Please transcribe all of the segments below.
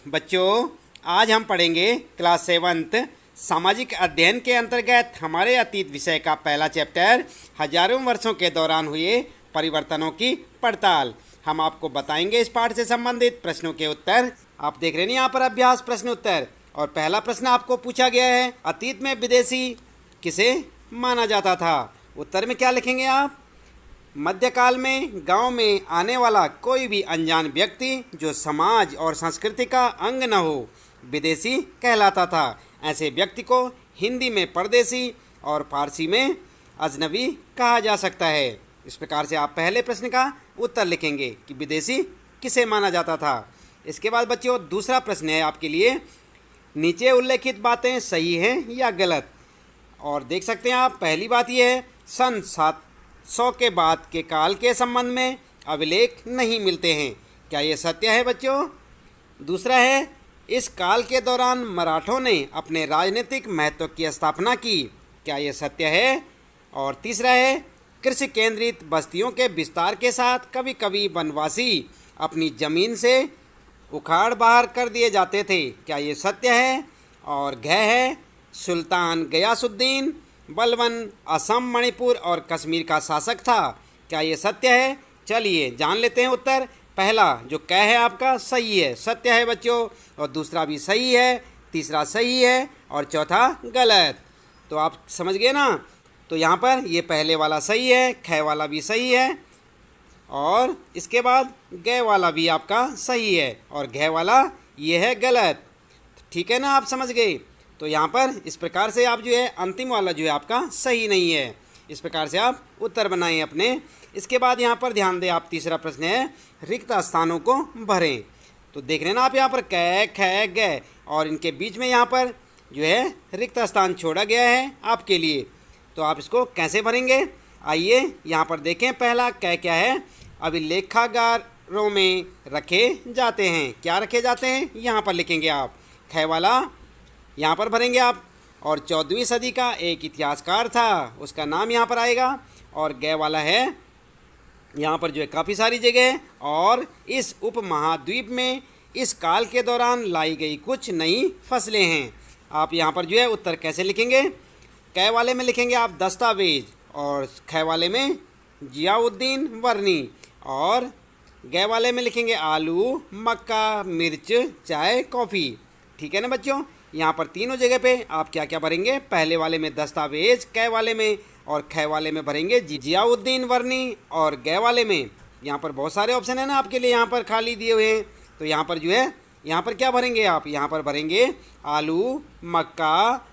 बच्चों, आज हम पढ़ेंगे क्लास 7th सामाजिक अध्ययन के अंतर्गत हमारे अतीत विषय का पहला चैप्टर हजारों वर्षों के दौरान हुए परिवर्तनों की पड़ताल। हम आपको बताएंगे इस पाठ से संबंधित प्रश्नों के उत्तर। आप देख रहे हैं यहाँ पर अभ्यास प्रश्न उत्तर, और पहला प्रश्न आपको पूछा गया है, अतीत में विदेशी किसे माना जाता था। उत्तर में क्या लिखेंगे आप? मध्यकाल में गांव में आने वाला कोई भी अनजान व्यक्ति जो समाज और संस्कृति का अंग न हो विदेशी कहलाता था। ऐसे व्यक्ति को हिंदी में परदेसी और फारसी में अजनबी कहा जा सकता है। इस प्रकार से आप पहले प्रश्न का उत्तर लिखेंगे कि विदेशी किसे माना जाता था। इसके बाद बच्चों दूसरा प्रश्न है आपके लिए, नीचे उल्लेखित बातें सही हैं या गलत। और देख सकते हैं आप, पहली बात यह है, सन 700 के बाद के काल के संबंध में अभिलेख नहीं मिलते हैं। क्या ये सत्य है बच्चों? दूसरा है, इस काल के दौरान मराठों ने अपने राजनीतिक महत्व की स्थापना की। क्या ये सत्य है? और तीसरा है, कृषि केंद्रित बस्तियों के विस्तार के साथ कभी कभी वनवासी अपनी ज़मीन से उखाड़ बाहर कर दिए जाते थे। क्या ये सत्य है? और घ है, सुल्तान गयासुद्दीन बलबन असम, मणिपुर और कश्मीर का शासक था। क्या ये सत्य है? चलिए जान लेते हैं उत्तर। पहला जो क है आपका सही है, सत्य है बच्चों, और दूसरा भी सही है, तीसरा सही है और चौथा गलत। तो आप समझ गए ना? तो यहाँ पर ये पहले वाला सही है, ख वाला भी सही है, और इसके बाद ग वाला भी आपका सही है, और घ वाला ये है गलत। ठीक है ना, आप समझ गए? तो यहाँ पर इस प्रकार से आप जो है अंतिम वाला जो है आपका सही नहीं है। इस प्रकार से आप उत्तर बनाएं अपने। इसके बाद यहाँ पर ध्यान दें आप, तीसरा प्रश्न है, रिक्त स्थानों को भरें। तो देख रहे हैं ना आप यहाँ पर क ख ग, और इनके बीच में यहाँ पर जो है रिक्त स्थान छोड़ा गया है आपके लिए। तो आप इसको कैसे भरेंगे? आइए यहाँ पर देखें। पहला क क्या है? अभिलेखागारों में रखे जाते हैं। क्या रखे जाते हैं? यहाँ पर लिखेंगे आप। ख वाला यहाँ पर भरेंगे आप। और 14वीं सदी का एक इतिहासकार था, उसका नाम यहाँ पर आएगा। और ग वाला है, यहाँ पर जो है काफ़ी सारी जगह, और इस उपमहाद्वीप में इस काल के दौरान लाई गई कुछ नई फसलें हैं। आप यहाँ पर जो है उत्तर कैसे लिखेंगे? क वाले में लिखेंगे आप दस्तावेज, और ख वाले में जियाउद्दीन वर्नी, और ग वाले में लिखेंगे आलू, मक्का, मिर्च, चाय, कॉफ़ी। ठीक है ना बच्चों? यहाँ पर तीनों जगह पे आप क्या क्या भरेंगे? पहले वाले में दस्तावेज, क वाले में, और ख वाले में भरेंगे जियाउद्दीन वर्नी, और ग वाले में यहाँ पर बहुत सारे ऑप्शन है ना आपके लिए, यहाँ पर खाली दिए हुए हैं। तो यहाँ पर जो है, यहाँ पर क्या भरेंगे आप? यहाँ पर भरेंगे आलू, मक्का,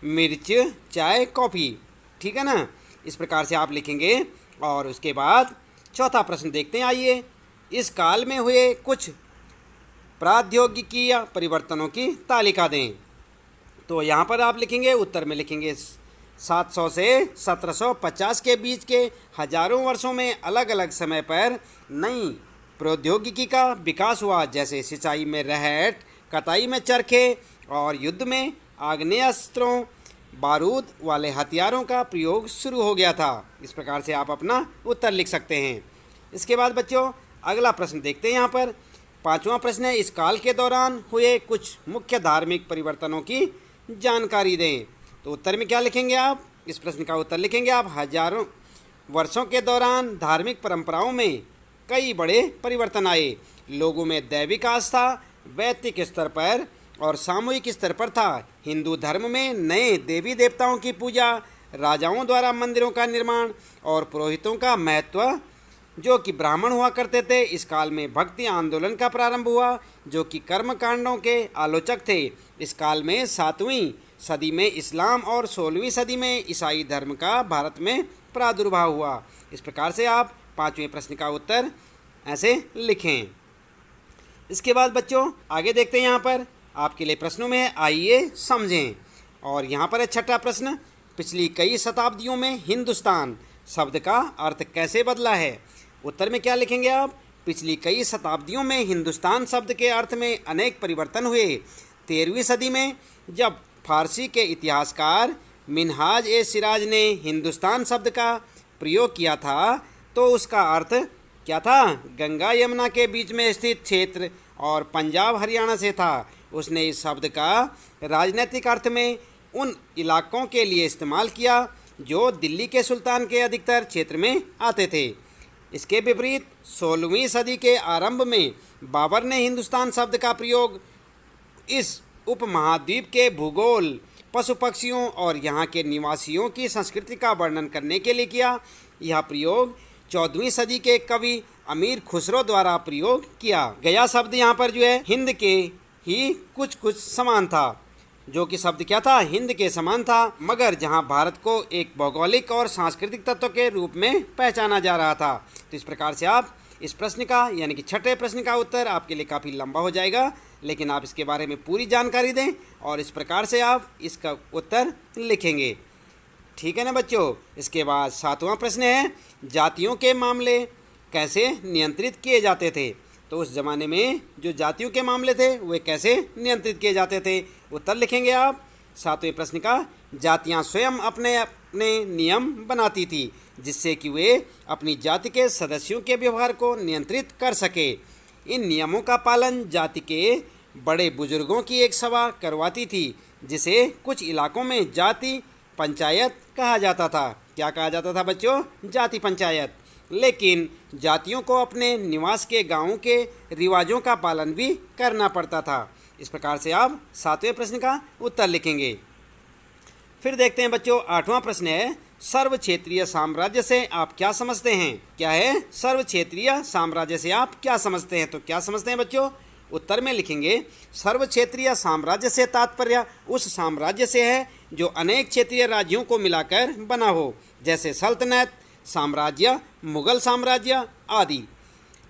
मिर्च, चाय, कॉफ़ी। ठीक है ना? इस प्रकार से आप लिखेंगे। और उसके बाद चौथा प्रश्न देखते हैं। आइए, इस काल में हुए कुछ प्रौद्योगिकीय परिवर्तनों की तालिका दें। तो यहाँ पर आप लिखेंगे, उत्तर में लिखेंगे 700 से 1750 के बीच के हजारों वर्षों में अलग अलग समय पर नई प्रौद्योगिकी का विकास हुआ, जैसे सिंचाई में रहट, कटाई में चरखे, और युद्ध में आग्नेयास्त्रों, बारूद वाले हथियारों का प्रयोग शुरू हो गया था। इस प्रकार से आप अपना उत्तर लिख सकते हैं। इसके बाद बच्चों अगला प्रश्न देखते हैं। यहाँ पर पांचवा प्रश्न है, इस काल के दौरान हुए कुछ मुख्य धार्मिक परिवर्तनों की जानकारी दें। तो उत्तर में क्या लिखेंगे आप? इस प्रश्न का उत्तर लिखेंगे आप, हजारों वर्षों के दौरान धार्मिक परंपराओं में कई बड़े परिवर्तन आए। लोगों में दैविक आस्था वैयक्तिक स्तर पर और सामूहिक स्तर पर था। हिंदू धर्म में नए देवी देवताओं की पूजा, राजाओं द्वारा मंदिरों का निर्माण, और पुरोहितों का महत्व जो कि ब्राह्मण हुआ करते थे। इस काल में भक्ति आंदोलन का प्रारंभ हुआ, जो कि कर्म कांडों के आलोचक थे। इस काल में 7वीं सदी में इस्लाम और 16वीं सदी में ईसाई धर्म का भारत में प्रादुर्भाव हुआ। इस प्रकार से आप पांचवें प्रश्न का उत्तर ऐसे लिखें। इसके बाद बच्चों आगे देखते हैं। यहाँ पर आपके लिए प्रश्नों में है, आइए समझें। और यहाँ पर है छठा प्रश्न, पिछली कई शताब्दियों में हिंदुस्तान शब्द का अर्थ कैसे बदला है। उत्तर में क्या लिखेंगे आप? पिछली कई शताब्दियों में हिंदुस्तान शब्द के अर्थ में अनेक परिवर्तन हुए। 13वीं सदी में जब फारसी के इतिहासकार मिनहाज ए सिराज ने हिंदुस्तान शब्द का प्रयोग किया था, तो उसका अर्थ क्या था? गंगा यमुना के बीच में स्थित क्षेत्र और पंजाब हरियाणा से था। उसने इस शब्द का राजनीतिक अर्थ में उन इलाकों के लिए इस्तेमाल किया जो दिल्ली के सुल्तान के अधिकतर क्षेत्र में आते थे। इसके विपरीत 16वीं सदी के आरंभ में बाबर ने हिंदुस्तान शब्द का प्रयोग इस उपमहाद्वीप के भूगोल, पशु पक्षियों और यहाँ के निवासियों की संस्कृति का वर्णन करने के लिए किया। यह प्रयोग 14वीं सदी के कवि अमीर खुसरो द्वारा प्रयोग किया गया शब्द यहाँ पर जो है हिंद के ही कुछ कुछ समान था, जो कि शब्द क्या था, हिंद के समान था, मगर जहाँ भारत को एक भौगोलिक और सांस्कृतिक तत्व के रूप में पहचाना जा रहा था। तो इस प्रकार से आप इस प्रश्न का यानी कि छठे प्रश्न का उत्तर आपके लिए काफ़ी लंबा हो जाएगा, लेकिन आप इसके बारे में पूरी जानकारी दें और इस प्रकार से आप इसका उत्तर लिखेंगे। ठीक है ना बच्चों। इसके बाद 7वां प्रश्न है, जातियों के मामले कैसे नियंत्रित किए जाते थे। तो उस ज़माने में जो जातियों के मामले थे वे कैसे नियंत्रित किए जाते थे। उत्तर लिखेंगे आप 7वें प्रश्न का, जातियां स्वयं अपने अपने नियम बनाती थी जिससे कि वे अपनी जाति के सदस्यों के व्यवहार को नियंत्रित कर सके। इन नियमों का पालन जाति के बड़े बुजुर्गों की एक सभा करवाती थी जिसे कुछ इलाकों में जाति पंचायत कहा जाता था। क्या कहा जाता था बच्चों? जाति पंचायत। लेकिन जातियों को अपने निवास के गांवों के रिवाजों का पालन भी करना पड़ता था। इस प्रकार से आप 7वें प्रश्न का उत्तर लिखेंगे। फिर देखते हैं बच्चों 8वां प्रश्न है, सर्व क्षेत्रीय साम्राज्य से आप क्या समझते हैं। क्या है? सर्व क्षेत्रीय साम्राज्य से आप क्या समझते हैं। तो क्या समझते हैं बच्चों? उत्तर में लिखेंगे, सर्व क्षेत्रीय साम्राज्य से तात्पर्य उस साम्राज्य से है जो अनेक क्षेत्रीय राज्यों को मिलाकर बना हो, जैसे सल्तनत, साम्राज्य, मुगल साम्राज्य आदि।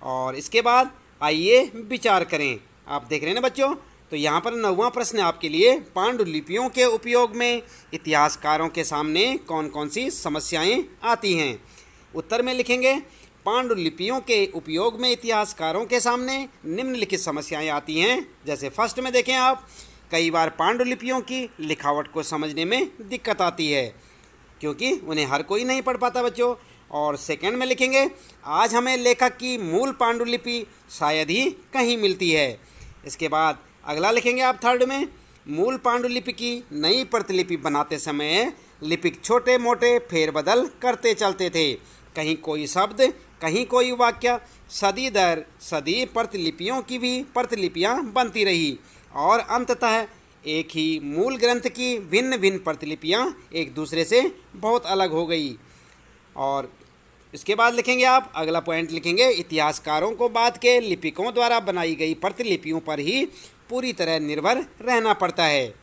और इसके बाद आइए विचार करें। आप देख रहे हैं ना बच्चों। तो यहाँ पर 9वां प्रश्न आपके लिए, पांडुलिपियों के उपयोग में इतिहासकारों के सामने कौन कौन सी समस्याएं आती हैं। उत्तर में लिखेंगे, पांडुलिपियों के उपयोग में इतिहासकारों के सामने निम्नलिखित समस्याएं आती हैं। जैसे फर्स्ट में देखें आप, कई बार पांडुलिपियों की लिखावट को समझने में दिक्कत आती है क्योंकि उन्हें हर कोई नहीं पढ़ पाता बच्चों। और सेकंड में लिखेंगे, आज हमें लेखक की मूल पांडुलिपि शायद ही कहीं मिलती है। इसके बाद अगला लिखेंगे आप थर्ड में, मूल पांडुलिपि की नई प्रतिलिपि बनाते समय लिपिक छोटे मोटे फेरबदल करते चलते थे। कहीं कोई शब्द, कहीं कोई वाक्य, सदी दर सदी प्रतिलिपियों की भी प्रतिलिपियां बनती रही और अंततः एक ही मूल ग्रंथ की भिन्न भिन्न प्रतिलिपियां एक दूसरे से बहुत अलग हो गई। और इसके बाद लिखेंगे आप अगला पॉइंट लिखेंगे, इतिहासकारों को बाद के लिपिकों द्वारा बनाई गई प्रतिलिपियों पर ही पूरी तरह निर्भर रहना पड़ता है।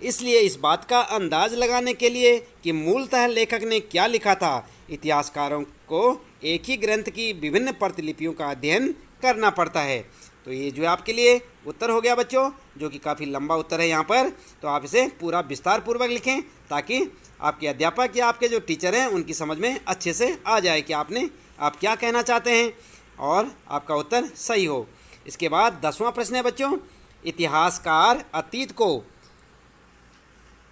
इसलिए इस बात का अंदाज लगाने के लिए कि मूलतः लेखक ने क्या लिखा था, इतिहासकारों को एक ही ग्रंथ की विभिन्न प्रतिलिपियों का अध्ययन करना पड़ता है। तो ये जो आपके लिए उत्तर हो गया बच्चों, जो कि काफ़ी लंबा उत्तर है यहाँ पर। तो आप इसे पूरा विस्तार पूर्वक लिखें ताकि आपके अध्यापक या आपके जो टीचर हैं उनकी समझ में अच्छे से आ जाए कि आप क्या कहना चाहते हैं और आपका उत्तर सही हो। इसके बाद 10वां प्रश्न है बच्चों, इतिहासकार अतीत को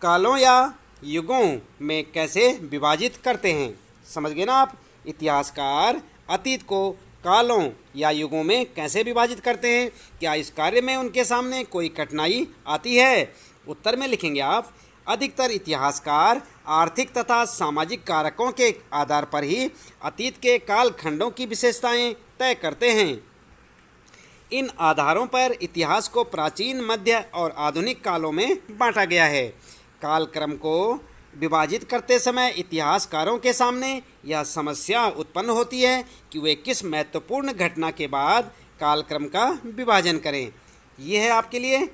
कालों या युगों में कैसे विभाजित करते हैं। समझ गए ना आप? इतिहासकार अतीत को कालों या युगों में कैसे विभाजित करते हैं। क्या इस कार्य में उनके सामने कोई कठिनाई आती है। उत्तर में लिखेंगे आप, अधिकतर इतिहासकार आर्थिक तथा सामाजिक कारकों के आधार पर ही अतीत के कालखंडों की विशेषताएं तय करते हैं। इन आधारों पर इतिहास को प्राचीन, मध्य और आधुनिक कालों में बांटा गया है। कालक्रम को विभाजित करते समय इतिहासकारों के सामने यह समस्या उत्पन्न होती है कि वे किस महत्वपूर्ण घटना के बाद कालक्रम का विभाजन करें। यह है आपके लिए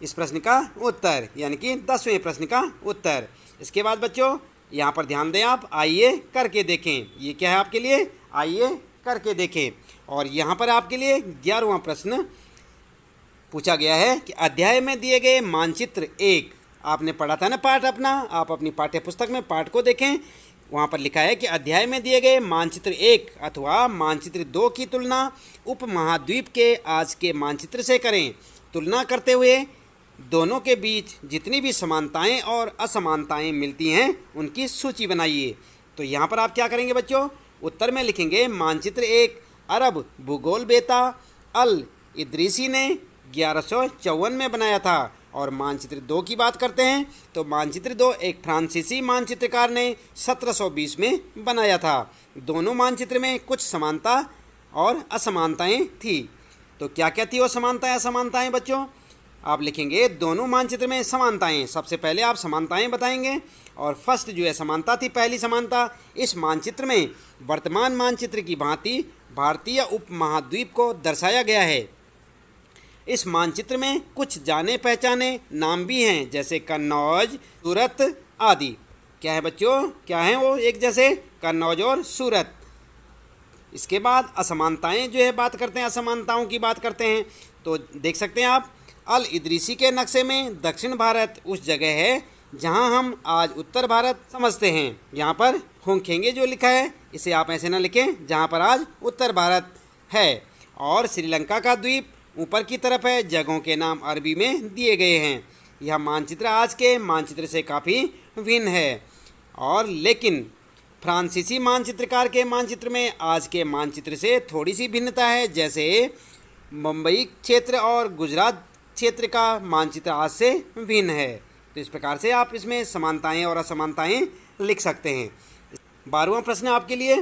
इस प्रश्न का उत्तर, यानी कि 10वें प्रश्न का उत्तर। इसके बाद बच्चों यहाँ पर ध्यान दें आप, आइए करके देखें। ये क्या है आपके लिए, आइए करके देखें। और यहाँ पर आपके लिए 11वां प्रश्न पूछा गया है कि अध्याय में दिए गए मानचित्र 1, आपने पढ़ा था ना पाठ अपना, आप अपनी पाठ्य पुस्तक में पाठ को देखें। वहाँ पर लिखा है कि अध्याय में दिए गए मानचित्र 1 अथवा मानचित्र 2 की तुलना उपमहाद्वीप के आज के मानचित्र से करें। तुलना करते हुए दोनों के बीच जितनी भी समानताएं और असमानताएं मिलती हैं उनकी सूची बनाइए। तो यहाँ पर आप क्या करेंगे बच्चों? उत्तर में लिखेंगे, मानचित्र 1 अरब भूगोल बेता अल इदरीसी ने 1154 में बनाया था। और मानचित्र 2 की बात करते हैं तो मानचित्र 2 एक फ्रांसीसी मानचित्रकार ने 1720 में बनाया था। दोनों मानचित्र में कुछ समानता और असमानताएं थी। तो क्या क्या थी वो समानताएं असमानताएं बच्चों? आप लिखेंगे दोनों मानचित्र में समानताएं। सबसे पहले आप समानताएं बताएंगे। और फर्स्ट जो है समानता थी, पहली समानता, इस मानचित्र में वर्तमान मानचित्र की भांति भारतीय उपमहाद्वीप को दर्शाया गया है। इस मानचित्र में कुछ जाने पहचाने नाम भी हैं, जैसे कन्नौज, सूरत आदि। क्या है बच्चों? क्या हैं वो एक जैसे? कन्नौज और सूरत। इसके बाद असमानताएं जो है बात करते हैं, असमानताओं की बात करते हैं। तो देख सकते हैं आप, अल इदरीसी के नक्शे में दक्षिण भारत उस जगह है जहां हम आज उत्तर भारत समझते हैं। यहाँ पर होंखेंगे जो लिखा है, इसे आप ऐसे ना लिखें, जहाँ पर आज उत्तर भारत है। और श्रीलंका का द्वीप ऊपर की तरफ है, जगहों के नाम अरबी में दिए गए हैं। यह मानचित्र आज के मानचित्र से काफ़ी भिन्न है। और लेकिन फ्रांसीसी मानचित्रकार के मानचित्र में आज के मानचित्र से थोड़ी सी भिन्नता है, जैसे मुंबई क्षेत्र और गुजरात क्षेत्र का मानचित्र आज से भिन्न है। तो इस प्रकार से आप इसमें समानताएं और असमानताएं लिख सकते हैं। 12वां प्रश्न आपके लिए,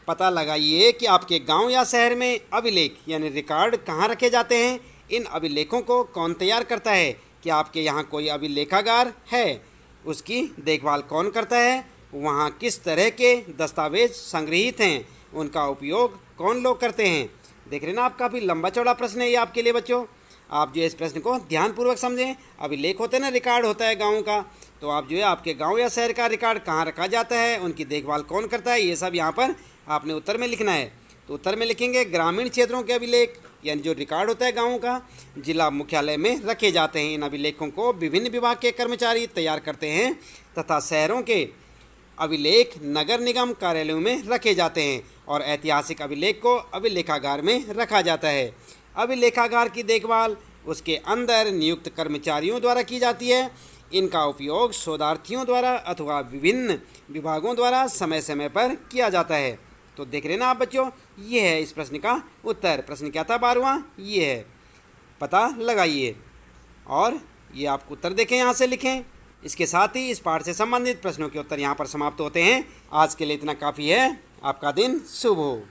पता लगाइए कि आपके गांव या शहर में अभिलेख यानी रिकॉर्ड कहाँ रखे जाते हैं। इन अभिलेखों को कौन तैयार करता है? क्या आपके यहाँ कोई अभिलेखागार है? उसकी देखभाल कौन करता है? वहाँ किस तरह के दस्तावेज संग्रहित हैं? उनका उपयोग कौन लोग करते हैं? देख रहे ना आप, काफ़ी लंबा चौड़ा प्रश्न है ये आपके लिए बच्चों। आप जो है इस प्रश्न को ध्यानपूर्वक समझें। अभिलेख होते हैं ना, रिकॉर्ड होता है गाँव का, तो आप जो है आपके गाँव या शहर का रिकॉर्ड कहाँ रखा जाता है, उनकी देखभाल कौन करता है, ये सब यहाँ पर आपने उत्तर में लिखना है। तो उत्तर में लिखेंगे ग्रामीण क्षेत्रों के अभिलेख, यानी जो रिकॉर्ड होता है गाँव का, जिला मुख्यालय में रखे जाते हैं। इन अभिलेखों को विभिन्न विभाग के कर्मचारी तैयार करते हैं तथा शहरों के अभिलेख नगर निगम कार्यालयों में रखे जाते हैं। और ऐतिहासिक अभिलेख को अभिलेखागार में रखा जाता है। अभिलेखागार की देखभाल उसके अंदर नियुक्त कर्मचारियों द्वारा की जाती है। इनका उपयोग शोधार्थियों द्वारा अथवा विभिन्न विभागों द्वारा समय समय पर किया जाता है। तो देख रहे ना आप बच्चों, ये है इस प्रश्न का उत्तर। प्रश्न क्या था 12वां? ये है, पता लगाइए। और ये आप उत्तर देखें, यहाँ से लिखें। इसके साथ ही इस पाठ से संबंधित प्रश्नों के उत्तर यहाँ पर समाप्त होते हैं। आज के लिए इतना काफ़ी है। आपका दिन शुभ हो।